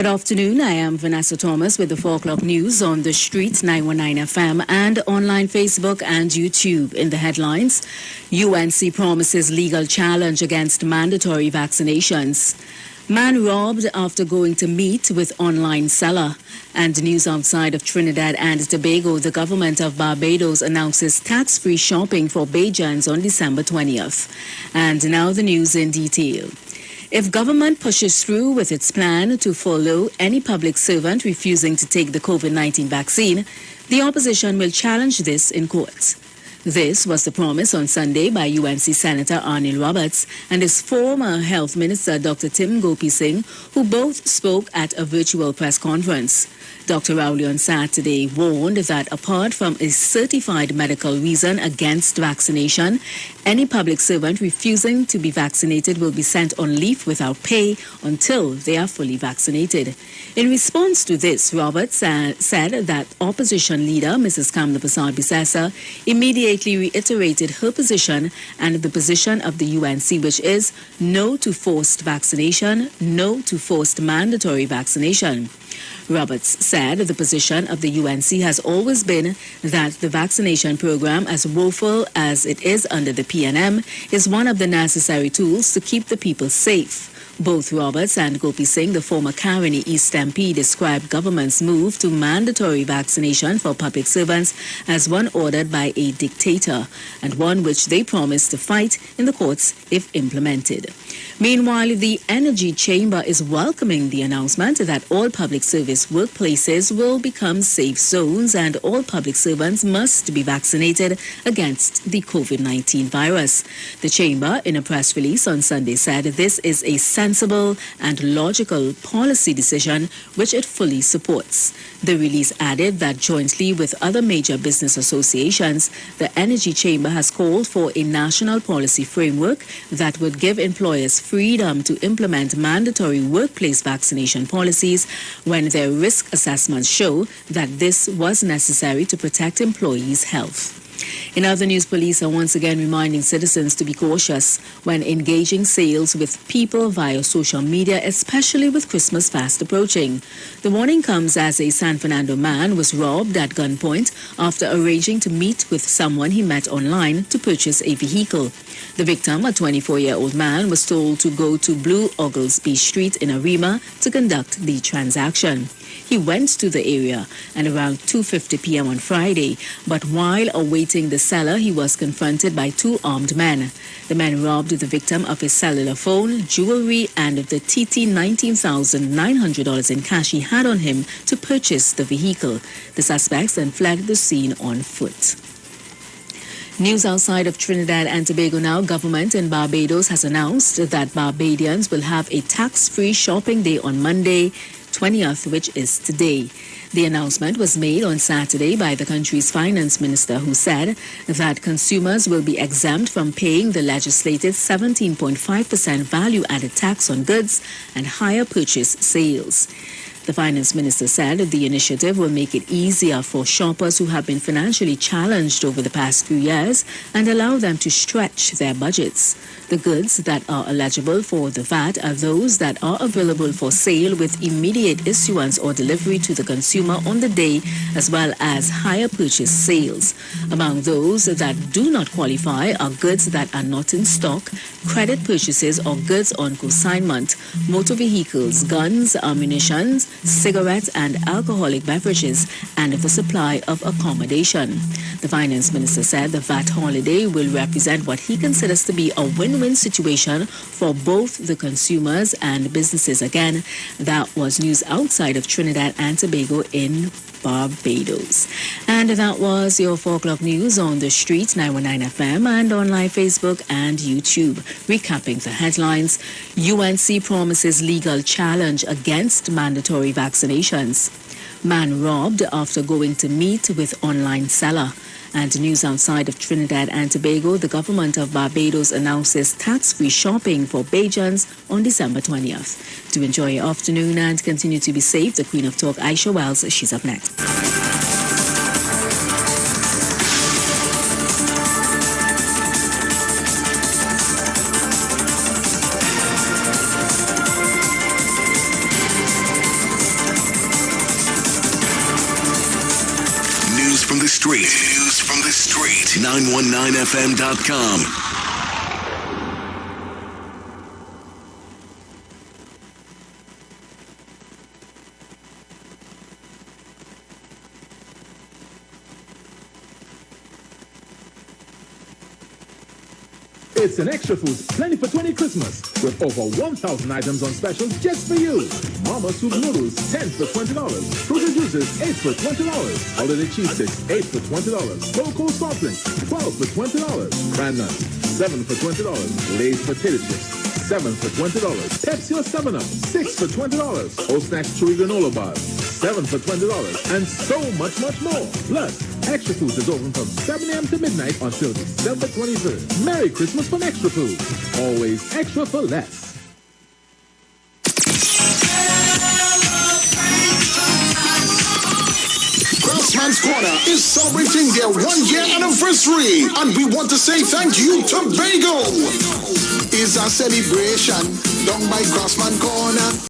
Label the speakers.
Speaker 1: Good afternoon. I am Vanessa Thomas with the 4 o'clock news on the streets, 919 FM, and online Facebook and YouTube. In the headlines, UNC promises legal challenge against mandatory vaccinations. Man robbed after going to meet with online seller. And news outside of Trinidad and Tobago, the government of Barbados announces tax-free shopping for Bajans on December 20th. And now the news in detail. If government pushes through with its plan to follow any public servant refusing to take the COVID-19 vaccine, the opposition will challenge this in court. This was the promise on Sunday by UNC Senator Arnil Roberts and his former Health Minister Dr. Tim Gopi Singh, who both spoke at a virtual press conference. Dr. Rowley on Saturday warned that apart from a certified medical reason against vaccination, any public servant refusing to be vaccinated will be sent on leave without pay until they are fully vaccinated. In response to this, Roberts said that opposition leader Mrs. Kamla Persad-Bissessar immediately reiterated her position and the position of the UNC, which is no to forced vaccination, no to forced mandatory vaccination. Roberts said the position of the UNC has always been that the vaccination program, as woeful as it is under the PNM, is one of the necessary tools to keep the people safe. Both Roberts and Gopi Singh, the former Caroni East MP, described government's move to mandatory vaccination for public servants as one ordered by a dictator and one which they promised to fight in the courts if implemented. Meanwhile, the Energy Chamber is welcoming the announcement that all public service workplaces will become safe zones and all public servants must be vaccinated against the COVID-19 virus. The Chamber, in a press release on Sunday, said this is a sensible and logical policy decision which it fully supports. The release added that jointly with other major business associations, the Energy Chamber has called for a national policy framework that would give employers freedom to implement mandatory workplace vaccination policies when their risk assessments show that this was necessary to protect employees' health. In other news, police are once again reminding citizens to be cautious when engaging sales with people via social media, especially with Christmas fast approaching. The warning comes as a San Fernando man was robbed at gunpoint after arranging to meet with someone he met online to purchase a vehicle. The victim, a 24-year-old man, was told to go to Blue Oglesby Street in Arima to conduct the transaction. He went to the area at around 2:50 p.m. on Friday, but while awaiting the seller, he was confronted by two armed men. The men robbed the victim of his cellular phone, jewelry, and the TT $19,900 in cash he had on him to purchase the vehicle. The suspects then fled the scene on foot. News outside of Trinidad and Tobago now. Government in Barbados has announced that Barbadians will have a tax-free shopping day on Monday, 20th, which is today. The announcement was made on Saturday by the country's finance minister, who said that consumers will be exempt from paying the legislated 17.5% value-added tax on goods and higher purchase sales. The finance minister said the initiative will make it easier for shoppers who have been financially challenged over the past few years and allow them to stretch their budgets. The goods that are eligible for the VAT are those that are available for sale with immediate issuance or delivery to the consumer on the day, as well as higher purchase sales. Among those that do not qualify are goods that are not in stock, credit purchases or goods on consignment, motor vehicles, guns, ammunition, cigarettes and alcoholic beverages, and the supply of accommodation. The finance minister said the VAT holiday will represent what he considers to be a win-win situation for both the consumers and businesses. Again, that was news outside of Trinidad and Tobago in Barbados. And that was your 4 o'clock news on the streets, 919 FM, and online Facebook and YouTube. Recapping the headlines, UNC promises legal challenge against mandatory vaccinations. Man robbed after going to meet with online seller. And news outside of Trinidad and Tobago, the government of Barbados announces tax-free shopping for Bajans on December 20th. To enjoy your afternoon and continue to be safe, the Queen of Talk, Aisha Wells, she's up next.
Speaker 2: from the street. News from the street. 919fm.com.
Speaker 3: It's an Extra Foods Plenty for 20 Christmas with over 1,000 items on special just for you. Mama Soup Noodles, 10 for $20. Fruit juices, 8 for $20. Holiday Cheese Sticks, 8 for $20. Cocoa Soft Drinks, 12 for $20. Cran Nuts, 7 for $20. Lay's Potato Chips, 7 for $20. Pepsi or 7-Up, 6 for $20. Old Snacks Chewy Granola Bars, 7 for $20. And so much, much more. Plus, Extra Foods is open from 7 a.m. to midnight until December 23rd. Merry Christmas from Extra Foods. Always extra for less.
Speaker 4: Craftsman's Corner is celebrating their 1-year anniversary, and we want to say thank you to Tobago. It's a celebration done by Craftsman Corner.